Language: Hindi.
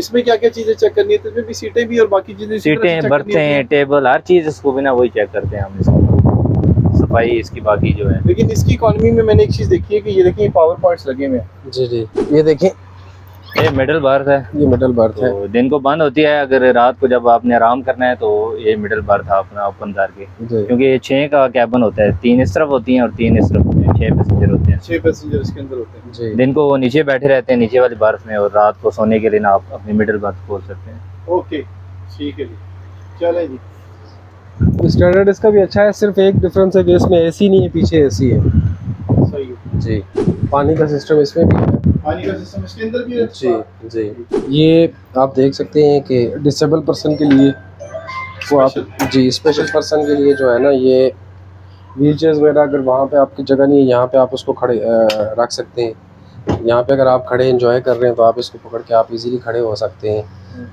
इसमें क्या क्या चीजें चेक करनी है? तो इसमें भी सीटें भी और बाकी चीजें सीटें, बर्थें, टेबल, हर चीज़ इसको भी ना वही चेक करते हैं हम इसको, सफाई इसकी बाकी जो है। लेकिन इसकी इकोनॉमी में मैंने एक चीज देखी है कि ये देखिए पावर पॉइंट्स लगे हुए हैं। जी जी, ये देखें, ये मिडल बर्थ है, ये मिडल बर्थ है। तो दिन को बंद होती है, अगर रात को जब आपने आराम करना है तो ये मिडल बर्थ है अपना ओपन करके, जी क्योंकि ये 6 का कैबिन होता है, 3 इस तरफ होती हैं और 3 इस तरफ होते हैं, 6 पैसेंजर होते हैं। 6 पैसेंजर इसके अंदर होते हैं। जी। दिन को वो नीचे बैठे रहते हैं नीचे वाली बर्थ में, और रात को सोने के लिए ना आप अपनी मिडल बर्थ खोल सकते हैं। ओके ठीक है जी, चलें जी। स्टैंडर्ड इसका भी अच्छा है, सिर्फ एक डिफरेंस है कि इसमें एसी नहीं है, पीछे एसी है। सही है। जी, पानी का सिस्टम इसमें भी है। पानी का सिस्टम इसके अंदर भी है? जी जी, ये आप देख सकते हैं कि डिसेबल पर्सन के लिए वो आप, जी स्पेशल पर्सन के लिए जो है ना, ये व्हील चेयर्स वगैरह अगर वहाँ पे आपकी जगह नहीं है, यहाँ पे आप उसको खड़े रख सकते हैं। यहाँ पे अगर आप खड़े एंजॉय कर रहे हैं तो आप इसको पकड़ के आप इजीली खड़े हो सकते हैं। तो